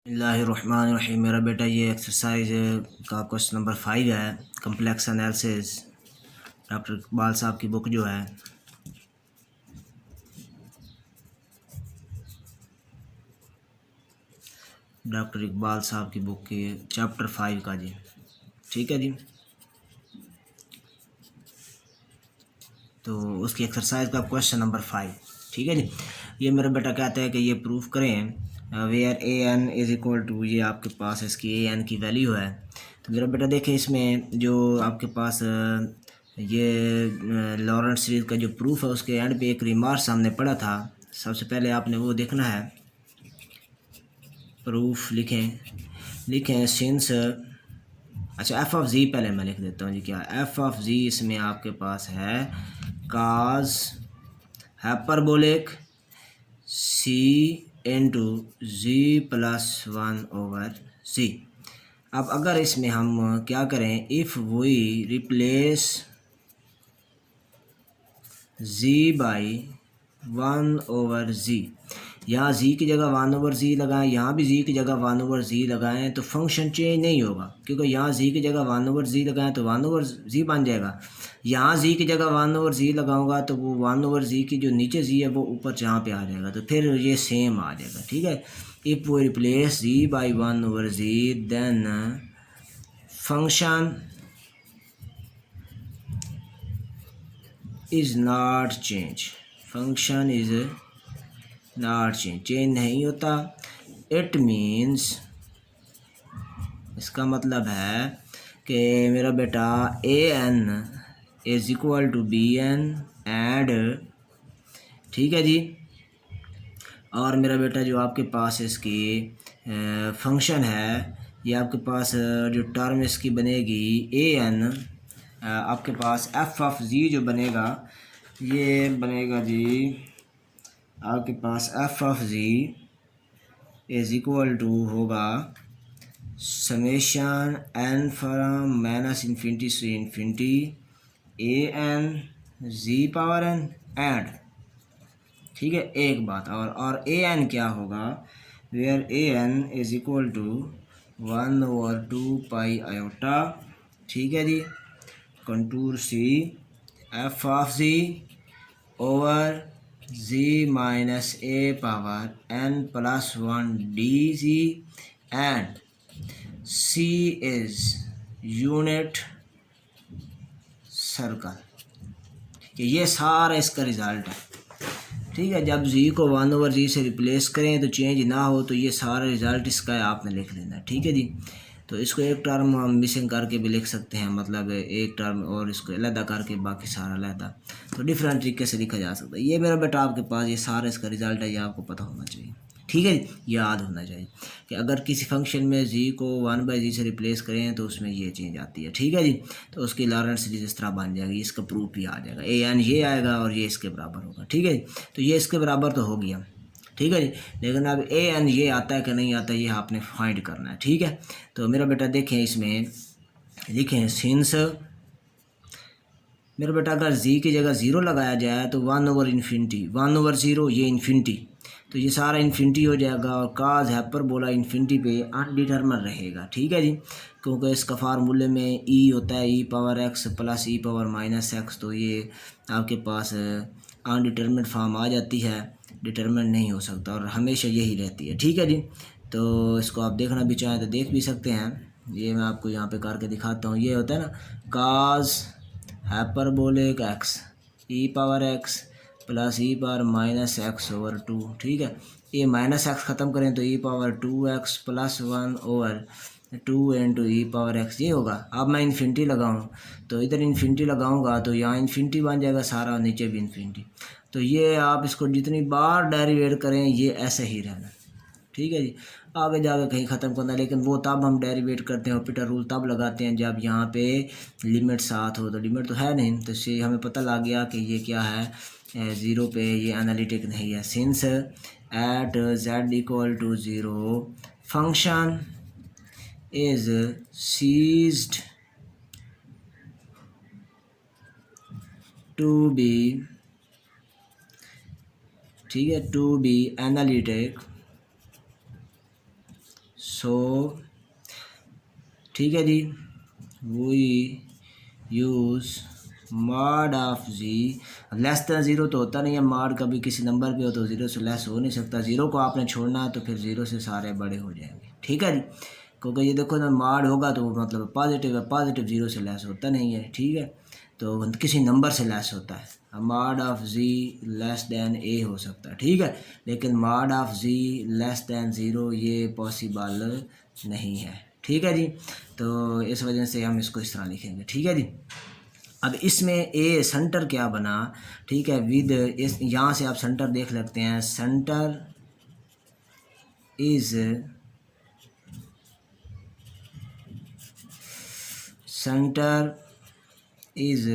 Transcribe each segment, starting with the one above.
बिस्मिल्लाहिर्रहमानिर्रहीम। मेरा बेटा ये एक्सरसाइज का क्वेश्चन नंबर 5 है, कम्प्लेक्स एनालिसिस। डॉक्टर इकबाल साहब की बुक जो है डॉक्टर इकबाल साहब की बुक की चैप्टर 5 का जी। ठीक है जी, तो उसकी एक्सरसाइज का क्वेश्चन नंबर 5। ठीक है जी, ये मेरा बेटा कहता है कि ये प्रूफ करें where a n is equal to, ये आपके पास इसकी ए एन की वैल्यू है। तो मेरा बेटा देखें इसमें जो आपके पास ये लॉरेंट सीरीज़ का जो प्रूफ है उसके एंड पे एक रिमार्क्स हमने पढ़ा था। सबसे पहले आपने वो देखना है, प्रूफ लिखें सिंस, अच्छा एफ ऑफ जी पहले मैं लिख देता हूँ जी। क्या एफ ऑफ जी, इसमें आपके पास है cos hyperbolic c into g plus 1/c। अब अगर इसमें हम क्या करें, if we replace z by 1/z, यहाँ z की जगह 1/z लगाएं, यहाँ भी z की जगह 1/z लगाएं तो फंक्शन चेंज नहीं होगा, क्योंकि यहाँ z की जगह 1/z लगाएं तो 1/z बन जाएगा। यहाँ z की जगह 1/z लगाऊंगा तो वो 1/z की जो नीचे z है वो ऊपर जहाँ पे आ जाएगा, तो फिर ये सेम आ जाएगा। ठीक है, if we replace z by 1/z then function is not change, function is not change नहीं होता। इट मीन्स, इसका मतलब है कि मेरा बेटा a n is equal to b n and, ठीक है जी, और मेरा बेटा जो आपके पास इसकी फंक्शन है, ये आपके पास जो टर्म इसकी बनेगी ए एन, आपके पास एफ ऑफ जी जो बनेगा, ये बनेगा जी आपके पास f of g is equal to होगा summation n from minus infinity से infinity a n g power n and, ठीक है, एक बात और ए एन क्या होगा, where a n is equal to 1/2 pi iota. ठीक है जी, contour c f of g over z minus a power n plus 1 dz and c is unit circle. ठीक है, ये सारा इसका रिज़ल्ट है। ठीक है, जब z को 1/z से रिप्लेस करें तो चेंज ना हो, तो ये सारा रिज़ल्ट इसका है, आपने लिख लेना है। ठीक है जी, तो इसको एक टर्म हम मिसिंग करके भी लिख सकते हैं, मतलब एक टर्म और इसको अलहदा करके बाकी सारा अलहदा, तो डिफरेंट तरीके से लिखा जा सकता है। ये मेरा बेटा आपके पास ये सारा इसका रिज़ल्ट है, ये आपको पता होना चाहिए। ठीक है, याद होना चाहिए कि अगर किसी फंक्शन में z को 1/z से रिप्लेस करें तो उसमें ये चेंज आती है। ठीक है जी, तो उसकी लॉरेंट सीरीज इस तरह बन जाएगी, इसका प्रूफ भी आ जाएगा, ए एन ये आएगा और ये इसके बराबर होगा। ठीक है, तो ये इसके बराबर तो हो गया। ठीक है जी, लेकिन अब ए एन ये आता है कि नहीं आता, ये आपने फाइंड करना है। ठीक है, तो मेरा बेटा देखें इसमें लिखें सिंस, मेरा बेटा अगर z की जगह 0 लगाया जाए तो 1/इन्फिनिटी 1/0, ये इन्फिनिटी, तो ये सारा इन्फिनिटी हो जाएगा और काज हाइपरबोला इन्फिनिटी पे अनडिटरमिनेट रहेगा। ठीक है जी, क्योंकि इसका फार्मूले में e होता है e power x plus e power minus x, तो ये आपके पास अनडिटरमिनेट फॉर्म आ जाती है, डिटरमिनेट नहीं हो सकता और हमेशा यही रहती है। ठीक है जी, तो इसको आप देखना भी चाहें तो देख भी सकते हैं, ये मैं आपको यहाँ पे करके दिखाता हूँ। ये होता है ना cos hyperbolic x e power x plus e power minus x/2। ठीक है, ये माइनस x ख़त्म करें तो e power 2x plus 1/2 into e power x, ये होगा। अब मैं इन्फिनिटी लगाऊँ तो इधर इन्फिनिटी लगाऊंगा तो यहाँ इन्फिनिटी बन जाएगा सारा, नीचे भी इन्फिनिटी, तो ये आप इसको जितनी बार डेरिवेट करें ये ऐसे ही रहना। ठीक है जी, आगे जाके कहीं ख़त्म करना, लेकिन वो तब हम डेरिवेट करते हैं, ऑपरेटर रूल तब लगाते हैं जब यहाँ पे लिमिट साथ हो, तो लिमिट तो है नहीं, तो इससे हमें पता लग गया कि ये क्या है, 0 पे ये एनालिटिक नहीं है। Since at z equal to 0 function is ceased to be, ठीक है, टू बी एनालिटिक सो ठीक है जी, we use mod of g. Less than zero तो होता नहीं है, मॉड कभी किसी नंबर पे हो तो ज़ीरो से लेस हो नहीं सकता, ज़ीरो को आपने छोड़ना है तो फिर ज़ीरो से सारे बड़े हो जाएंगे, ठीक है जी। क्योंकि ये देखो ना, मॉड होगा तो मतलब पॉजिटिव है, पॉजिटिव ज़ीरो से लेस होता नहीं है, ठीक है, तो किसी नंबर से लेस होता है। Mod of g less than a हो सकता है, ठीक है, लेकिन mod of g less than zero ये पॉसिबल नहीं है, ठीक है जी। तो इस वजह से हम इसको इस तरह लिखेंगे, ठीक है जी। अब इसमें ए सेंटर क्या बना, ठीक है, विद इस यहाँ से आप सेंटर देख लेते हैं, centre is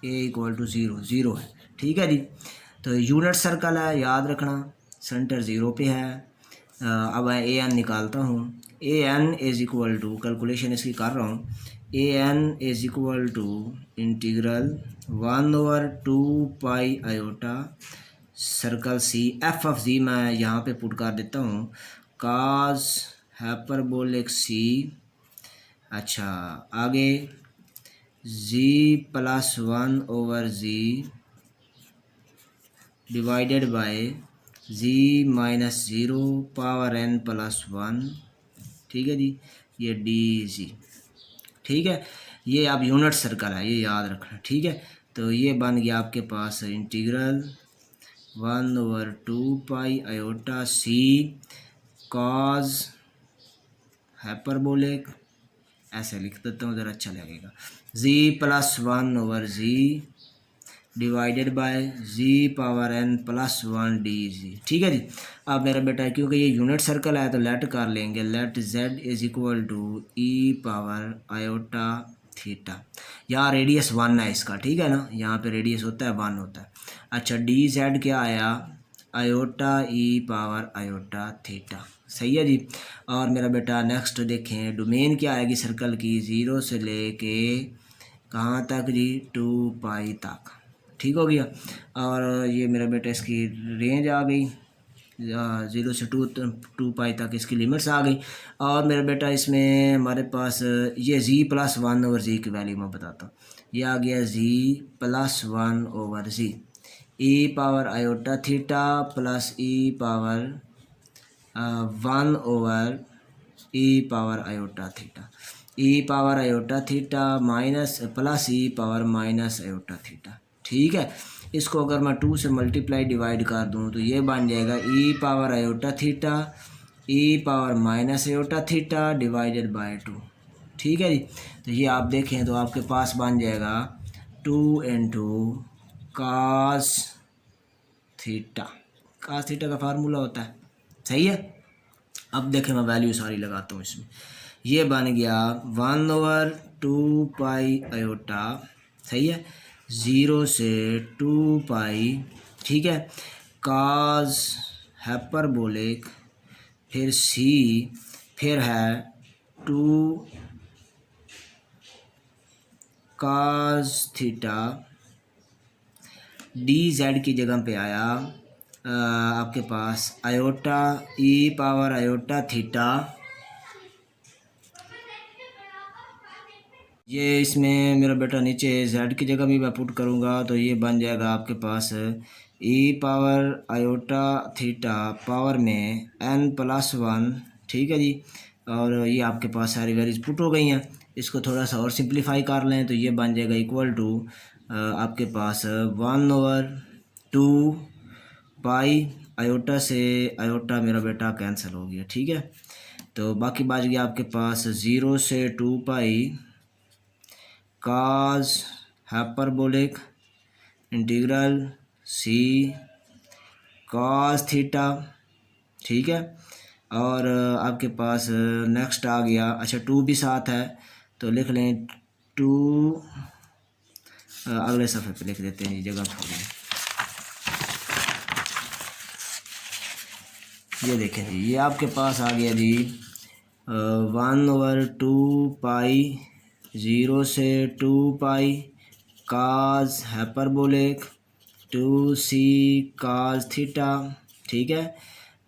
a equal to zero, zero है, ठीक है जी। तो यूनिट सर्कल है, याद रखना, सेंटर ज़ीरो पे है। अब ए एन निकालता हूँ, a n is equal to, calculation इसकी कर रहा हूँ, a n is equal to integral 1/2 iota circle c, f of g मैं यहाँ पे पुट कर देता हूँ, काज हाइपरबोलिक सी, अच्छा आगे जी प्लस 1/जी divided by g minus zero power n plus 1, ठीक है जी, ये डी जी, ठीक है। ये अब यूनिट सर्कल है, ये याद रखना, ठीक है। तो ये बन गया आपके पास integral 1/2 iota c cos hyperbolic, ऐसे लिख देता हूँ ज़रा अच्छा लगेगा, जी प्लस 1/जी divided by g power n plus 1 d g, ठीक है जी। अब मेरा बेटा क्योंकि ये यूनिट सर्कल है तो लेट कर लेंगे, let z is equal to e power iota theta, यहाँ रेडियस 1 है इसका, ठीक है ना, यहाँ पे रेडियस होता है 1 होता है। अच्छा डी जेड क्या आया, आयोटा ई पावर आयोटा थीटा, सही है जी। और मेरा बेटा नेक्स्ट देखें, डोमेन क्या आएगी सर्कल की, ज़ीरो से लेके कहाँ तक जी, 2 तक, ठीक हो गया। और ये मेरा बेटा इसकी रेंज आ गई, 0 से 2 तक इसकी लिमिट्स आ गई। और मेरा बेटा इसमें हमारे पास ये जी प्लस 1/जी की वैल्यू मैं बताता हूँ, ये आ गया जी प्लस 1/जी, e power iota theta plus e power 1/ई power iota theta, e power iota theta minus plus e power minus iota theta, ठीक है। इसको अगर मैं 2 से मल्टीप्लाई डिवाइड कर दूं तो ये बन जाएगा e power iota theta e power minus iota theta divided by 2, ठीक है जी। तो ये आप देखें तो आपके पास बन जाएगा 2 into cos theta, cos theta का फार्मूला होता है, सही है। अब देखें मैं वैल्यू सारी लगाता हूँ इसमें, ये बन गया 1/2 आयोटा, सही है, 0 से 2 ठीक है, काज हाइपरबोलिक, फिर सी, फिर है 2 काज थीटा, डी जेड की जगह पे आया आपके पास आयोटा ई पावर आयोटा थीटा, ये इसमें मेरा बेटा नीचे जेड की जगह भी मैं पुट करूँगा तो ये बन जाएगा आपके पास ई पावर आयोटा थीटा पावर में एन प्लस 1, ठीक है जी। और ये आपके पास सारी वैल्यूज पुट हो गई हैं, इसको थोड़ा सा और सिंप्लीफाई कर लें तो ये बन जाएगा इक्वल टू आपके पास 1/2 आयोटा से आयोटा मेरा बेटा कैंसिल हो गया, ठीक है। तो बाकी बच गया आपके पास 0 से 2 काज हाइपरबोलिक इंटीग्रल सी काज थीटा, ठीक है। और आपके पास नेक्स्ट आ गया, अच्छा 2 भी साथ है तो लिख लें 2, अगले सफ़े पे लिख देते हैं, जगह छोड़, ये देखें जी, ये आपके पास आ गया जी 1/2 0 से 2 काज हाइपरबोलिक 2c काज थीटा, ठीक है।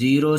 0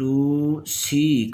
2c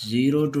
0 to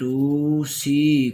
2c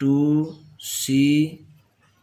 2c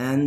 n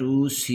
2c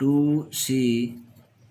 2c